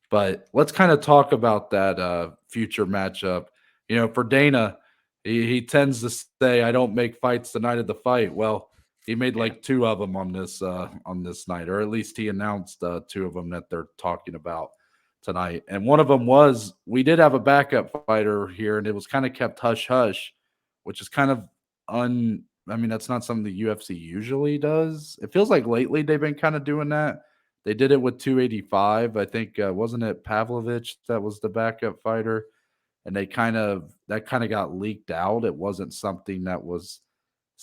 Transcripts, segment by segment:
But let's kind of talk about that future matchup. For Dana, he tends to say, "I don't make fights the night of the fight." Well, he made Yeah. like two of them on this night, or at least he announced two of them that they're talking about tonight. And one of them was we did have a backup fighter here, and it was kind of kept hush hush, which is kind of un. I mean, that's not something the UFC usually does. It feels like lately they've been kind of doing that. They did it with 285. I think wasn't it Pavlovich that was the backup fighter, and that kind of got leaked out. It wasn't something that was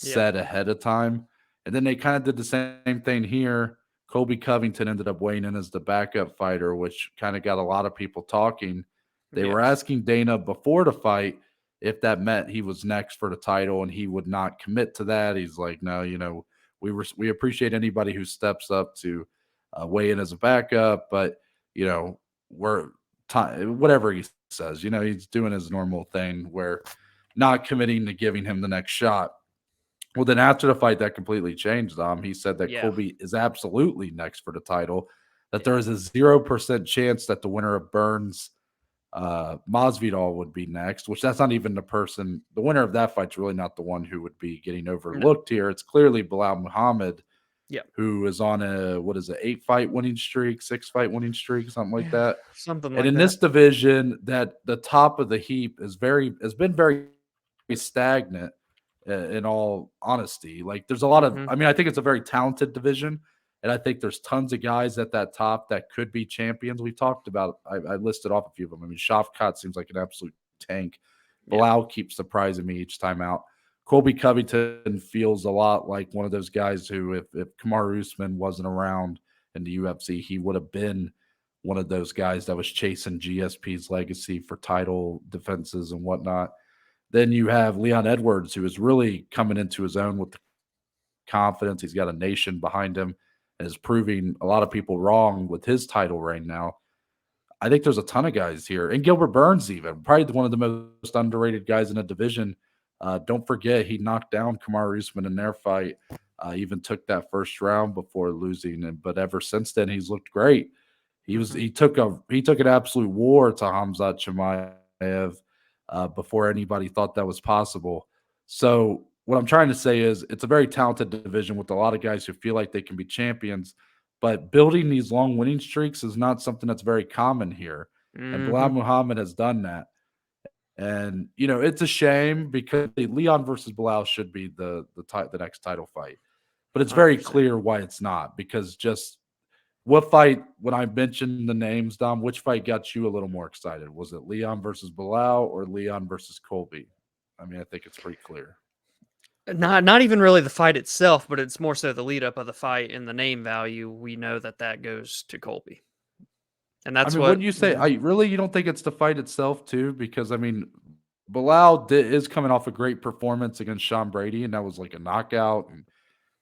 Yep. said ahead of time. And then they kind of did the same thing here. Colby Covington ended up weighing in as the backup fighter, which kind of got a lot of people talking. They were Yes. asking Dana before the fight if that meant he was next for the title, and he would not commit to that. He's like, no, we appreciate anybody who steps up to weigh in as a backup, but you know, we're whatever he says, he's doing his normal thing where not committing to giving him the next shot. Well, then after the fight, that completely changed. He said that Yeah. Colby is absolutely next for the title. That there Yeah. is a 0% chance that the winner of Burns Masvidal would be next, which that's not even the winner of that fight's really not the one who would be getting No. overlooked here. It's clearly Bilal Muhammad, Yep. who is on what is it, 8-fight winning streak, 6-fight winning streak, something like Yeah. that. Something And like in that. this division, that the top of the heap has been very stagnant. In all honesty, like there's a lot of, Hmm. I mean, I think it's a very talented division, and I think there's tons of guys at that top that could be champions. We talked about, I listed off a few of them. I mean, Shafkat seems like an absolute tank. Yeah. Bilal keeps surprising me each time out. Colby Covington feels a lot like one of those guys who, if Kamaru Usman wasn't around in the UFC, he would have been one of those guys that was chasing GSP's legacy for title defenses and whatnot. Then you have Leon Edwards, who is really coming into his own with the confidence. He's got a nation behind him and is proving a lot of people wrong with his title reign now. I think there's a ton of guys here, and Gilbert Burns, even probably one of the most underrated guys in the division. Don't forget, he knocked down Kamaru Usman in their fight. Even took that first round before losing, but ever since then, he's looked great. Hmm. He took an absolute war to Hamzat Chimaev before anybody thought that was possible. So what I'm trying to say is it's a very talented division with a lot of guys who feel like they can be champions, but building these long winning streaks is not something that's very common here. And Bilal Hmm. Muhammad has done that. And it's a shame because Leon versus Bilal should be the next title fight. But it's very 100%. clear why it's not, because just what fight, when I mentioned the names, Dom, which fight got you a little more excited? Was it Leon versus Bilal or Leon versus Colby? I mean, I think it's pretty clear. Not even really the fight itself, but it's more so the lead up of the fight and the name value. We know that goes to Colby, and I that's mean, what wouldn't you say? I really, you don't think it's the fight itself too? Because I mean, Bilal is coming off a great performance against Sean Brady, and that was like a knockout, and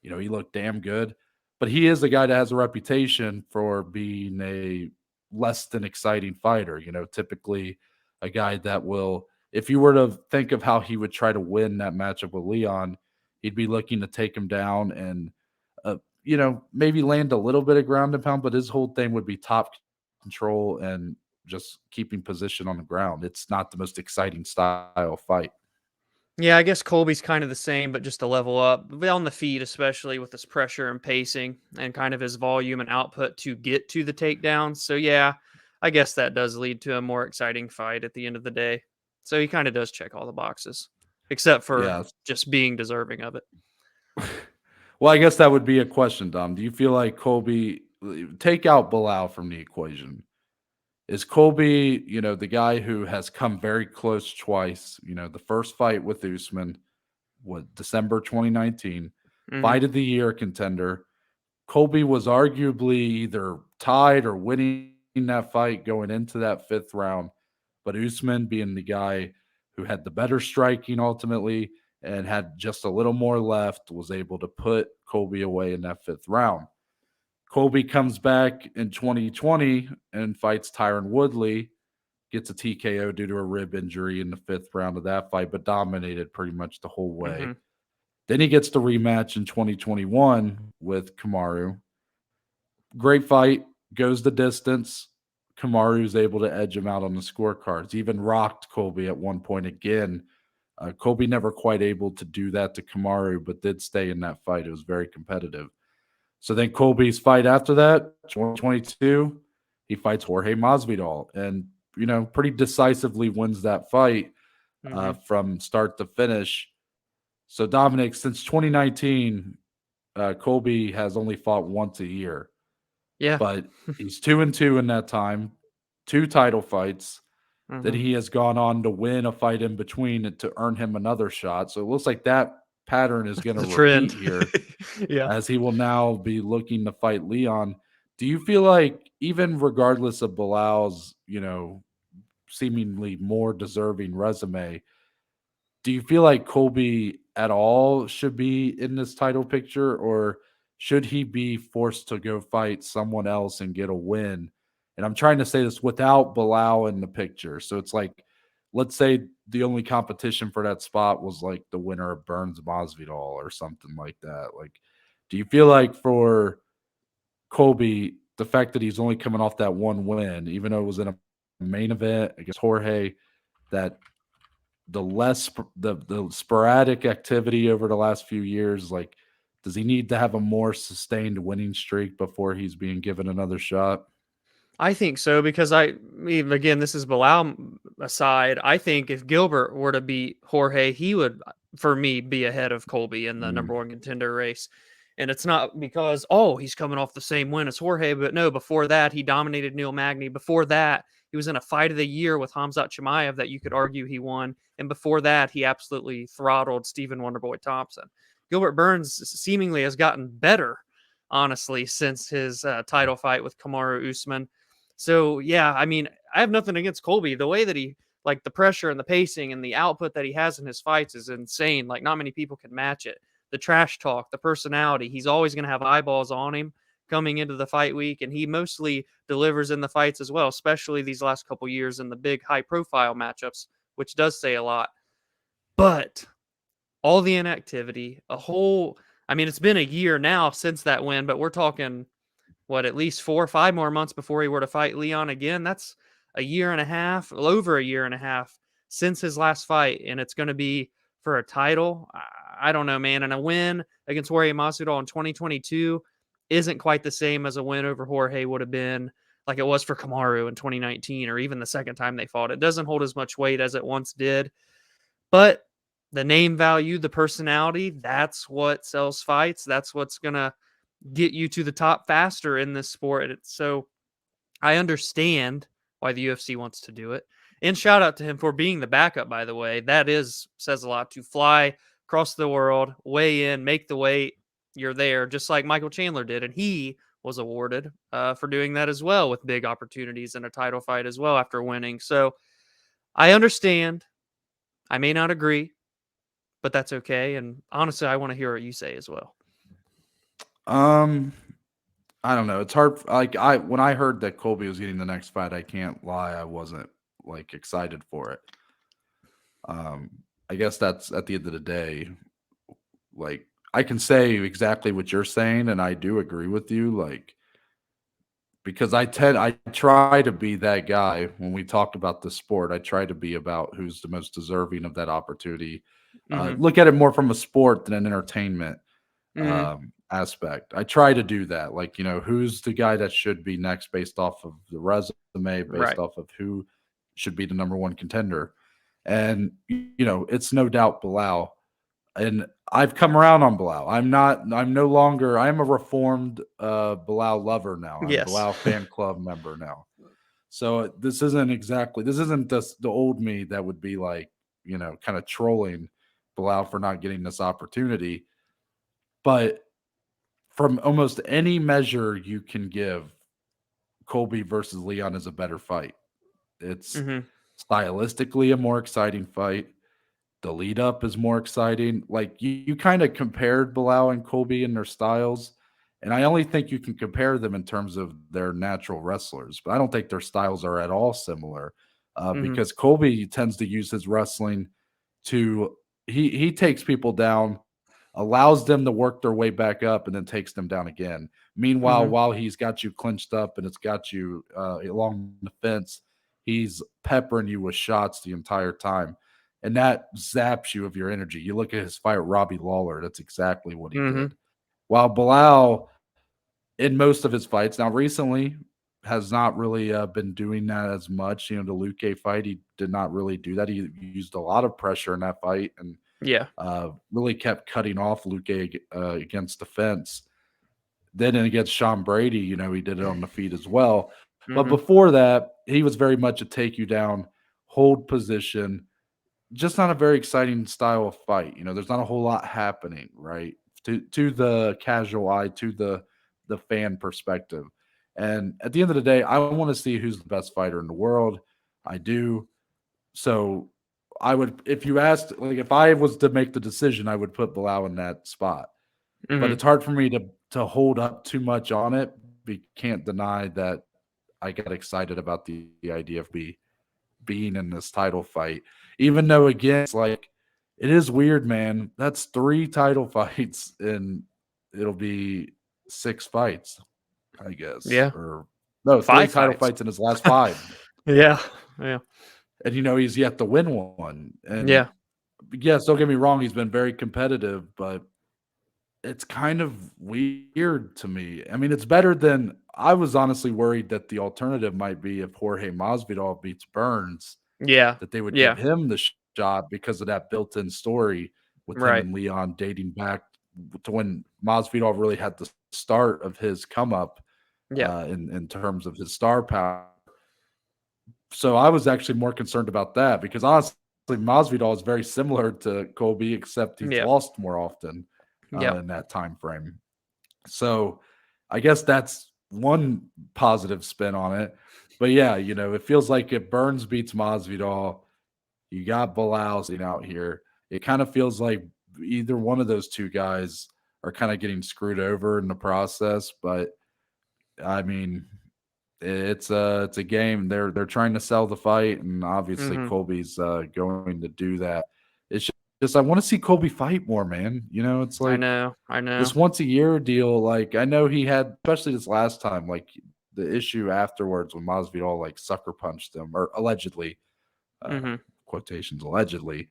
he looked damn good. But he is a guy that has a reputation for being a less than exciting fighter. Typically a guy that will, if you were to think of how he would try to win that matchup with Leon, he'd be looking to take him down and, maybe land a little bit of ground and pound, but his whole thing would be top control and just keeping position on the ground. It's not the most exciting style fight. Yeah, I guess Colby's kind of the same, but just a level up. But on the feet, especially with his pressure and pacing and kind of his volume and output to get to the takedowns. So, yeah, I guess that does lead to a more exciting fight at the end of the day. So, he kind of does check all the boxes, except for Yeah. just being deserving of it. Well, I guess that would be a question, Dom. Do you feel like Colby, take out Bilal from the equation? Is Colby, the guy who has come very close twice? The first fight with Usman, what, December 2019, Hmm. fight of the year contender. Colby was arguably either tied or winning that fight going into that fifth round, but Usman, being the guy who had the better striking ultimately and had just a little more left, was able to put Colby away in that fifth round. Colby comes back in 2020 and fights Tyron Woodley, gets a TKO due to a rib injury in the fifth round of that fight, but dominated pretty much the whole way. Hmm. Then he gets the rematch in 2021 with Kamaru. Great fight, goes the distance. Kamaru's able to edge him out on the scorecards. Even rocked Colby at one point again. Colby never quite able to do that to Kamaru, but did stay in that fight. It was very competitive. So then Colby's fight after that, 2022, he fights Jorge Masvidal and, pretty decisively wins that fight Hmm. from start to finish. So Dominic, since 2019, Colby has only fought once a year, Yeah. but he's 2-2 in that time, two title fights. Then Hmm. he has gone on to win a fight in between to earn him another shot. So it looks like that pattern is going to The trend. repeat here Yeah. as he will now be looking to fight Leon. Do you feel like, even regardless of Bilal's, seemingly more deserving resume, do you feel like Colby at all should be in this title picture, or should he be forced to go fight someone else and get a win? And I'm trying to say this without Bilal in the picture. So it's like, let's say the only competition for that spot was like the winner of Burns Masvidal or something like that. Like, do you feel like for Colby, the fact that he's only coming off that one win, even though it was in a main event against Jorge, that the sporadic activity over the last few years, like, does he need to have a more sustained winning streak before he's being given another shot? I think so because even again, this is Bilal aside. I think if Gilbert were to beat Jorge, he would, for me, be ahead of Colby in the Mm. number one contender race. And it's not because he's coming off the same win as Jorge, but no, before that he dominated Neil Magny. Before that, he was in a fight of the year with Hamzat Chimaev that you could argue he won, and before that, he absolutely throttled Stephen Wonderboy Thompson. Gilbert Burns seemingly has gotten better, honestly, since his title fight with Kamaru Usman. So yeah, I mean, I have nothing against Colby. The way that he like the pressure and the pacing and the output that he has in his fights is insane. Like not many people can match it. The trash talk, the personality, he's always going to have eyeballs on him coming into the fight week, and he mostly delivers in the fights as well, especially these last couple years in the big high profile matchups, which does say a lot. But all the inactivity, I mean, it's been a year now since that win, but we're talking at least 4 or 5 more months before he were to fight Leon again. That's a year and a half, over a year and a half since his last fight, and it's going to be for a title. I don't know, man. And a win against Jorge Masvidal in 2022 isn't quite the same as a win over Jorge would have been, like it was for Kamaru in 2019, or even the second time they fought. It doesn't hold as much weight as it once did, but the name value, the personality, that's what sells fights. That's what's going to get you to the top faster in this sport. So I understand why the UFC wants to do it. And shout out to him for being the backup, by the way. That says a lot, to fly across the world, weigh in, make the weight. You're there, just like Michael Chandler did. And he was awarded for doing that as well, with big opportunities in a title fight as well after winning. So I understand. I may not agree, but that's okay. And honestly, I want to hear what you say as well. Um, I don't know. It's hard. Like, when I heard that Colby was getting the next fight, I can't lie, I wasn't like excited for it. Um, I guess that's at the end of the day. Like, I can say exactly what you're saying, and I do agree with you. Like, because I try to be that guy when we talk about the sport. I try to be about who's the most deserving of that opportunity. Mm-hmm. Look at it more from a sport than an entertainment Mm-hmm. aspect. I try to do that. Like, who's the guy that should be next based off of the resume, based Right. off of who should be the number one contender. And, it's no doubt Bilal. And I've come around on Bilal. I'm no longer, I'm a reformed Bilal lover now. I'm a Yes. Bilal fan club member now. So this isn't the old me that would be like, kind of trolling Bilal for not getting this opportunity. But from almost any measure you can give, Colby versus Leon is a better fight. It's Mm-hmm. stylistically a more exciting fight. The lead up is more exciting. Like, you kind of compared Bilal and Colby in their styles, and I only think you can compare them in terms of their natural wrestlers, but I don't think their styles are at all similar. Mm-hmm. Because Colby tends to use his wrestling to he takes people down allows them to work their way back up, and then takes them down again. Meanwhile, Mhm. while he's got you clinched up and it's got you along the fence, he's peppering you with shots the entire time. And that zaps you of your energy. You look at his fight with Robbie Lawler, that's exactly what he Mhm. did. While Bilal, in most of his fights, now recently, has not really been doing that as much. You know, the Luque fight, he did not really do that. He used a lot of pressure in that fight and Yeah. really kept cutting off Luque against the fence. Then against Sean Brady, you know, he did it on the feet as well. But Mhm. before that, he was very much a take you down, hold position, just not a very exciting style of fight. You know, there's not a whole lot happening, right? To the casual eye, to the fan perspective. And at the end of the day, I want to see who's the best fighter in the world. I do. So I would, if you asked, like, if I was to make the decision, I would put Bilal in that spot. But Mhm. it's hard for me to hold up too much on it. We can't deny that I got excited about the idea of being in this title fight. Even though again, it's like it is weird, man. That's 3 title fights and it'll be 6 fights, I guess. Yeah. Or no, 3 5 title fights. fights in his last 5. Yeah. Yeah. And you know, he's yet to win one. And Yeah. yes, don't get me wrong, he's been very competitive, but it's kind of weird to me. I mean, it's better than I was honestly worried that the alternative might be if Jorge Masvidal beats Burns, Yeah. that they would give Yeah. him the shot because of that built-in story with him Right. and Leon dating back to when Masvidal really had the start of his come up Yeah. in terms of his star power. So I was actually more concerned about that because honestly, Masvidal is very similar to Colby, except he's Yeah. lost more often Yeah. in that time frame. So I guess that's one positive spin on it. But yeah, you know, it feels like if Burns beats Masvidal, you got Bilal sitting out here. It kind of feels like either one of those two guys are kind of getting screwed over in the process. But I mean, it's a game. They're trying to sell the fight, and obviously Mhm. Colby's going to do that. It's just I want to see Colby fight more, man. You know, it's I like know. I know. this once a year deal, like I know he had, especially this last time, like the issue afterwards when Masvidal like sucker punched him or allegedly, uh, Mhm. quotations allegedly,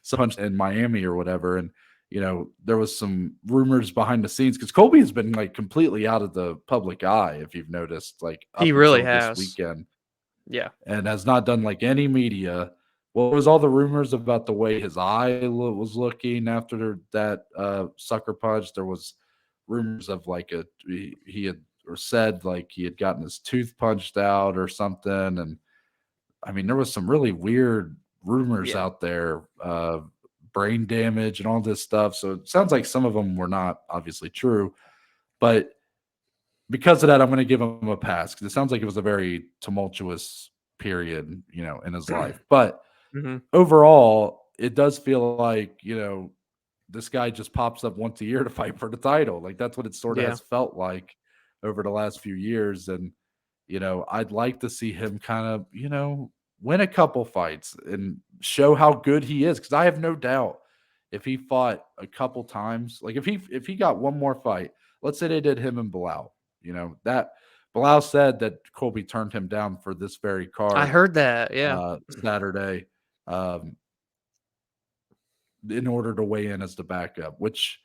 sucker punched in Miami or whatever, and you know there was some rumors behind the scenes because Colby has been like completely out of the public eye, if you've noticed, like He up really until this has. weekend Yeah. and has not done like any media. What was all the rumors about the way his eye was looking after that sucker punch? There was rumors of like he had or said like he had gotten his tooth punched out or something, and I mean there was some really weird rumors Yeah. out there, brain damage and all this stuff. So it sounds like some of them were not obviously true, but because of that, I'm going to give him a pass because it sounds like it was a very tumultuous period, you know, in his life. But Mhm. overall, it does feel like, you know, this guy just pops up once a year to fight for the title. Like that's what it sort of Yeah. has felt like over the last few years. And, you know, I'd like to see him kind of, you know, win a couple fights and show how good he is. Cause I have no doubt if he fought a couple times, like if he got one more fight, let's say they did him and Bilal, you know, that Bilal said that Colby turned him down for this very I card heard that. Yeah. Saturday. Um, in order to weigh in as the backup, which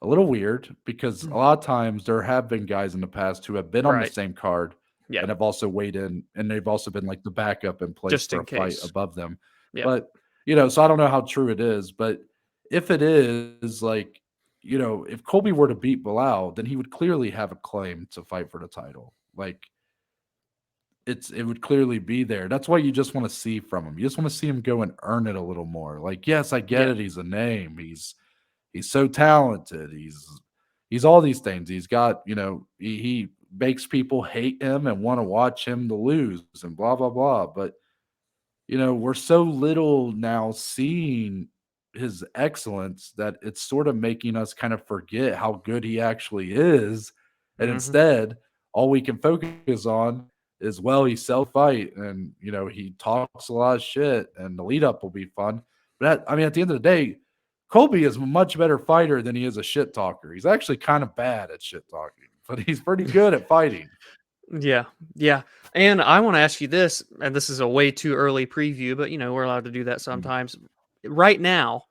a little weird because a lot of times there have been guys in the past who have been on the Right. same card Yeah. and have also weighed in and they've also been like the backup in place Just for in a fight case. above them. Yep. But, you know, so I don't know how true it is, but if it is like, you know, if Colby were to beat Bilal, then he would clearly have a claim to fight for the title. Like it would clearly be there. That's why you just want to see from him. You just want to see him go and earn it a little more. Like, yes, I get Yeah. it. He's a name. He's so talented. He's all these things. He's got, you know, he makes people hate him and want to watch him to lose and blah blah blah. But you know, we're so little now seeing his excellence that it's sort of making us kind of forget how good he actually is. And Mhm. instead, all we can focus on is, well, he sell fight and, you know, he talks a lot of shit and the lead up will be fun. But I mean, at the end of the day, Colby is a much better fighter than he is a shit talker. He's actually kind of bad at shit talking, but he's pretty good at fighting. Yeah, yeah. And I want to ask you this, and this is a way too early preview, but we're allowed to do that Mm. sometimes. Right now,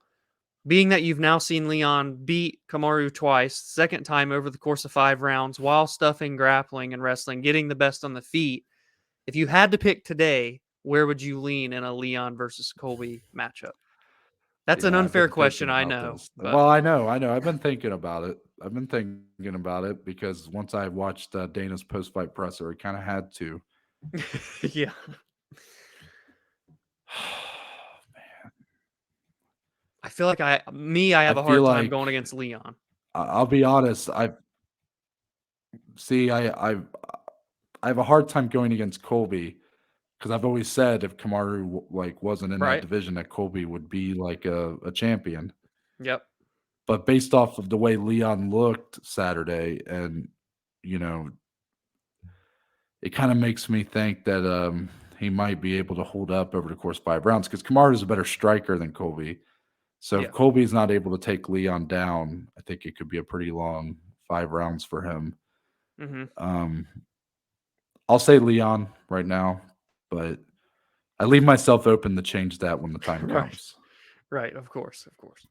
being that you've now seen Leon beat Kamaru twice, second time over the course of 5 rounds, while stuffing grappling and wrestling, getting the best on the feet. If you had to pick today, where would you lean in a Leon versus Colby matchup? That's an Yeah, I've unfair been thinking question, I about know, this. but Well, I know. I've been thinking about it. I've been thinking about it because once I watched Dana's post-fight presser, I kind of had to. yeah, I feel like I I have a feel hard time like going against Leon. I'll be honest. See. I have a hard time going against Colby because I've always said if Kamaru like wasn't in that Right? division, that Colby would be like a champion. Yep. But based off of the way Leon looked Saturday, and you know, it kind of makes me think that he might be able to hold up over the course of 5 rounds because Kamaru is a better striker than Colby. So if Yeah. Colby's not able to take Leon down, I think it could be a pretty long 5 rounds for him. Mm-hmm. Um, I'll say Leon right now, but I leave myself open to change that when the time Right. comes. Right. Of course. Of course.